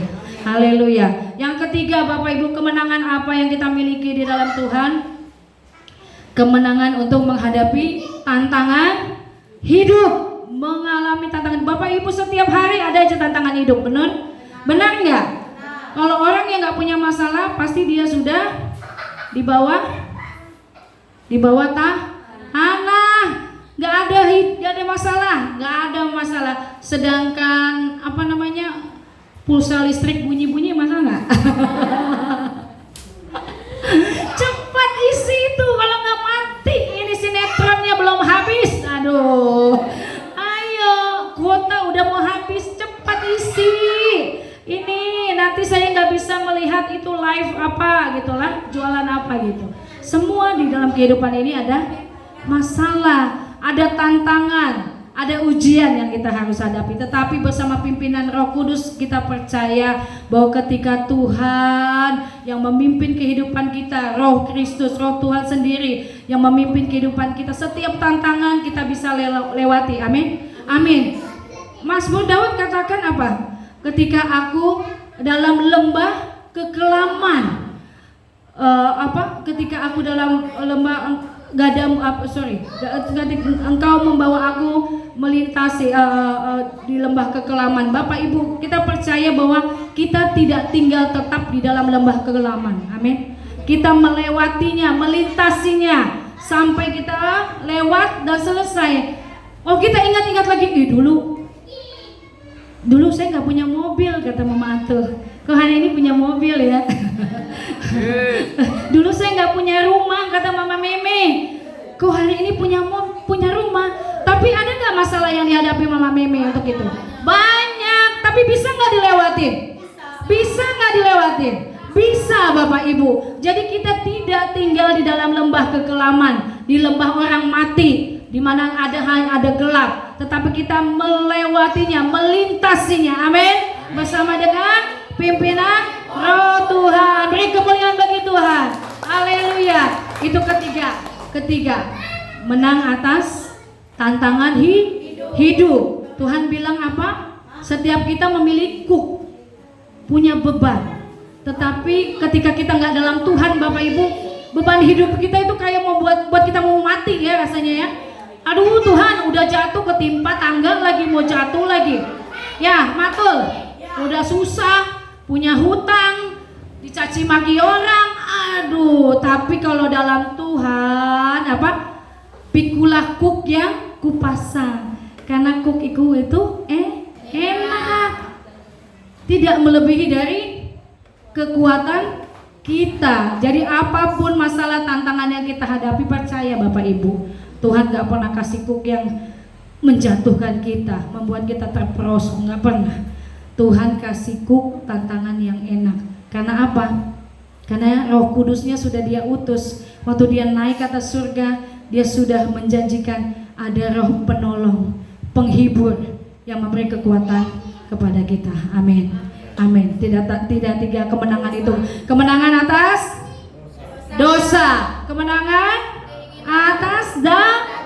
Speaker 1: Haleluya. Yang ketiga Bapak Ibu, kemenangan apa yang kita miliki di dalam Tuhan? Kemenangan untuk menghadapi tantangan hidup, mengalami tantangan. Bapak Ibu, setiap hari ada aja tantangan hidup, benar? Benar nggak? Kalau orang yang nggak punya masalah, pasti dia sudah di bawah tanah, nggak ada masalah. Sedangkan pulsa listrik bunyi masa nggak? Cepat isi itu, kalau nggak mati. Ini sinetronnya belum habis, aduh. Ayo, kuota udah mau habis, cepat isi. Ini nanti saya nggak bisa melihat itu live apa gitulah, jualan apa gitu. Semua di dalam kehidupan ini ada masalah, ada tantangan, ada ujian yang kita harus hadapi. Tetapi bersama pimpinan Roh Kudus kita percaya bahwa ketika Tuhan yang memimpin kehidupan kita, Roh Kristus, Roh Tuhan sendiri yang memimpin kehidupan kita, setiap tantangan kita bisa lewati. Amin. Amin. Mazmur Daud katakan apa? Ketika aku dalam lembah kekelaman, ketika aku dalam lembah engkau membawa aku melintasi di lembah kekelaman. Bapak Ibu, kita percaya bahwa kita tidak tinggal tetap di dalam lembah kekelaman. Amin. Kita melewatinya, melintasinya sampai kita lewat dan selesai. Oh, kita ingat-ingat lagi, dulu saya nggak punya mobil, kata Mama Atul. Kok hari ini punya mobil ya? Dulu saya nggak punya rumah, kata Mama Meme. Kok hari ini punya rumah? Tapi ada nggak masalah yang dihadapi Mama Meme untuk itu? Banyak, tapi bisa nggak dilewatin? Bisa nggak dilewatin? Bisa Bapak Ibu. Jadi kita tidak tinggal di dalam lembah kekelaman, di lembah orang mati, di mana ada gelap, tetapi kita melewatinya, melintasinya. Amin. Bersama dengan pimpinan Roh Tuhan. Beri kemuliaan bagi Tuhan. Haleluya. Itu ketiga, menang atas tantangan hidup. Tuhan bilang apa? Setiap kita memiliki punya beban. Tetapi ketika kita nggak dalam Tuhan, Bapak Ibu, beban hidup kita itu kayak mau buat kita mau mati ya rasanya ya. Aduh Tuhan, udah jatuh ketimpa tangga lagi, mau jatuh lagi. Ya, matul. Udah susah, punya hutang, dicaci maki orang. Aduh, tapi kalau dalam Tuhan pikulah kuk yang kupasang. Karena kuk itu enak. Tidak melebihi dari kekuatan kita. Jadi apapun masalah tantangan yang kita hadapi, percaya Bapak Ibu, Tuhan gak pernah kasih kuk yang menjatuhkan kita, membuat kita terperosok, gak pernah. Tuhan kasih kuk tantangan yang enak. Karena apa? Karena Roh Kudusnya sudah Dia utus. Waktu Dia naik ke atas surga, Dia sudah menjanjikan ada Roh penolong, penghibur yang memberi kekuatan kepada kita. Amin. Amin. Tidak tiga kemenangan itu. Kemenangan atas dosa, kemenangan atas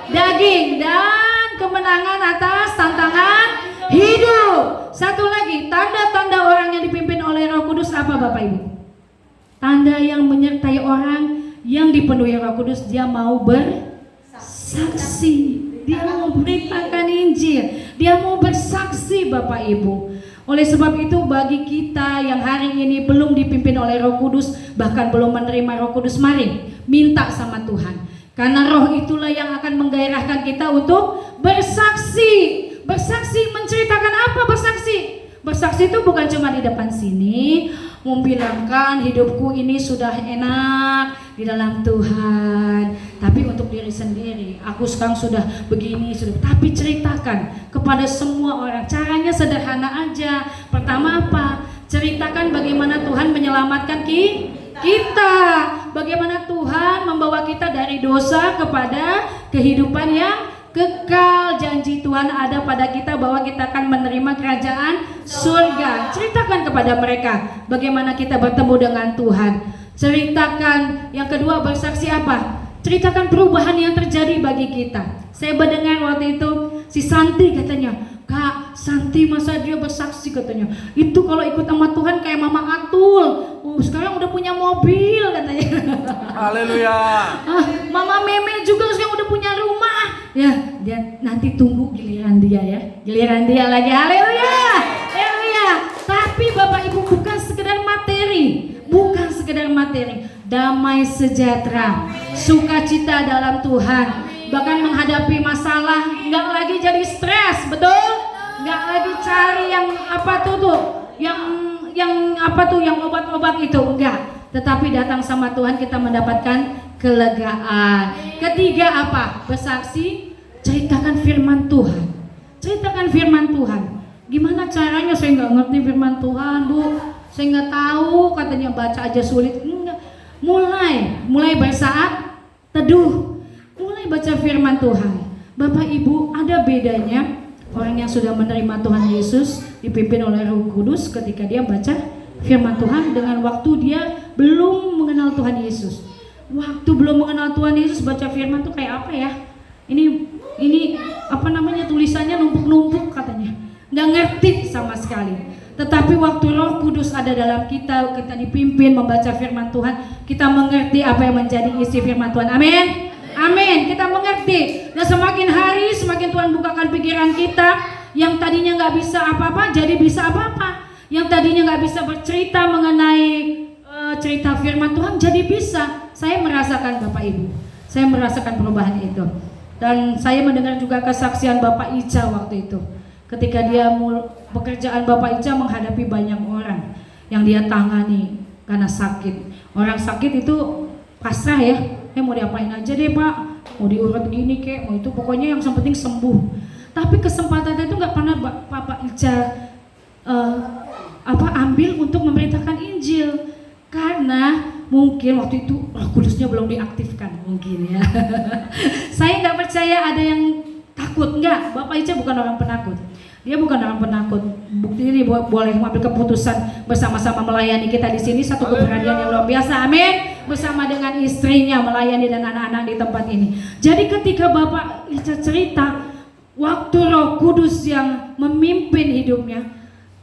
Speaker 1: daging, dan kemenangan atas tantangan hidup. Satu lagi, tanda-tanda orang yang dipimpin oleh Roh Kudus apa Bapak Ibu? Tanda yang menyertai orang yang dipenuhi Roh Kudus, dia mau bersaksi, dia mau memberitakan Injil, dia mau bersaksi Bapak Ibu. Oleh sebab itu, bagi kita yang hari ini belum dipimpin oleh Roh Kudus, bahkan belum menerima Roh Kudus, mari minta sama Tuhan. Karena Roh itulah yang akan menggairahkan kita untuk bersaksi. Bersaksi menceritakan apa? Bersaksi Bersaksi itu bukan cuma di depan sini membilangkan hidupku ini sudah enak di dalam Tuhan, tapi untuk diri sendiri, aku sekarang sudah begini, sudah. Tapi ceritakan kepada semua orang. Caranya sederhana aja. Pertama apa? Ceritakan bagaimana Tuhan menyelamatkan kita, bagaimana Tuhan membawa kita dari dosa kepada kehidupan yang kekal. Janji Tuhan ada pada kita bahwa kita akan menerima kerajaan surga. Ceritakan kepada mereka bagaimana kita bertemu dengan Tuhan. Ceritakan. Yang kedua, bersaksi apa? Ceritakan perubahan yang terjadi bagi kita. Saya mendengar waktu itu si Santi katanya, Kak Santi masa dia bersaksi katanya, itu kalau ikut sama Tuhan kayak Mama Atul. Sekarang udah punya mobil katanya.
Speaker 3: Haleluya.
Speaker 1: Mama Meme juga sekarang udah punya rumah. Ya, dia nanti tunggu giliran dia ya. Giliran dia lagi. Haleluya. Haleluya. Tapi Bapak Ibu bukan sekedar materi. Bukan sekedar materi. Damai sejahtera, sukacita dalam Tuhan. Bahkan menghadapi masalah nggak lagi jadi stres, betul? Nggak lagi cari yang apa tuh, yang obat-obat itu, enggak. Tetapi datang sama Tuhan kita mendapatkan kelegaan. Ketiga apa? Bersaksi, ceritakan firman Tuhan. Ceritakan firman Tuhan. Gimana caranya? Saya nggak ngerti firman Tuhan, Bu. Saya nggak tahu, katanya baca aja sulit. Enggak. Mulai bersaat teduh. Mulai baca firman Tuhan. Bapak Ibu, ada bedanya orang yang sudah menerima Tuhan Yesus dipimpin oleh Roh Kudus ketika dia baca firman Tuhan dengan waktu dia belum mengenal Tuhan Yesus. Waktu belum mengenal Tuhan Yesus baca firman tuh kayak apa ya? Ini apa namanya, tulisannya numpuk-numpuk katanya. Nggak ngerti sama sekali. Tetapi waktu Roh Kudus ada dalam kita dipimpin membaca firman Tuhan, kita mengerti apa yang menjadi isi firman Tuhan. Amin. Amin. Kita mengerti. Dan semakin hari semakin Tuhan bukakan pikiran kita, yang tadinya nggak bisa apa-apa jadi bisa apa-apa. Yang tadinya nggak bisa bercerita mengenai cerita firman Tuhan jadi bisa. Saya merasakan Bapak Ibu. Saya merasakan perubahan itu. Dan saya mendengar juga kesaksian Bapak Ica waktu itu. Ketika dia pekerjaan Bapak Ica menghadapi banyak orang yang dia tangani karena sakit. Orang sakit itu pasrah ya. Mau diapain aja deh Pak, mau diurut gini kek, mau itu, pokoknya yang penting sembuh. Tapi kesempatan itu nggak pernah Bapak Ica ambil untuk memberitakan Injil, karena mungkin waktu itu Roh Kudusnya belum diaktifkan mungkin ya. Saya nggak percaya ada yang takut, enggak. Bapak Ica bukan orang penakut. Dia bukan orang penakut. Buktinya dia boleh mengambil keputusan bersama-sama melayani kita di sini, satu keberanian yang luar biasa. Amin. Bersama dengan istrinya melayani dan anak-anak di tempat ini. Jadi ketika Bapak Ica cerita waktu Roh Kudus yang memimpin hidupnya,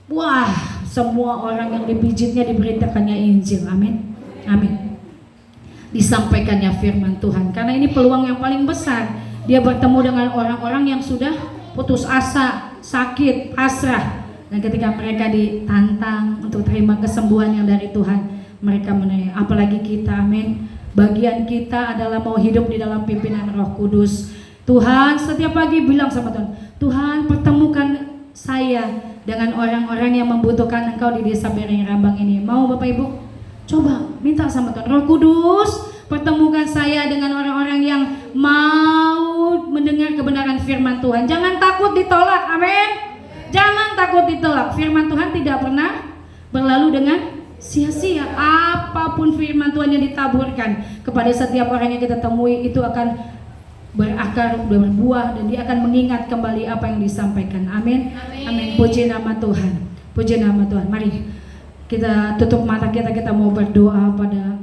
Speaker 1: wah, semua orang yang dipijitnya diberitakannya Injil. Amin. Amin. Disampaikannya firman Tuhan. Karena ini peluang yang paling besar. Dia bertemu dengan orang-orang yang sudah putus asa, sakit, pasrah. Dan ketika mereka ditantang untuk terima kesembuhan yang dari Tuhan, mereka menerima. Apalagi kita, amin. Bagian kita adalah mau hidup di dalam pimpinan Roh Kudus. Tuhan setiap pagi bilang sama Tuhan, Tuhan pertemukan saya dengan orang-orang yang membutuhkan Engkau di desa Bering Rambang ini. Mau Bapak Ibu? Coba minta sama Tuhan, Roh Kudus pertemukan saya dengan orang-orang yang mau mendengar kebenaran firman Tuhan. Jangan takut ditolak, amin. Jangan takut ditolak. Firman Tuhan tidak pernah berlalu dengan sia-sia. Apapun firman Tuhan yang ditaburkan kepada setiap orang yang kita temui, itu akan berakar, berbuah, dan dia akan mengingat kembali apa yang disampaikan. Amin. Amin. Puji nama Tuhan. Puji nama Tuhan. Mari kita tutup mata kita mau berdoa pada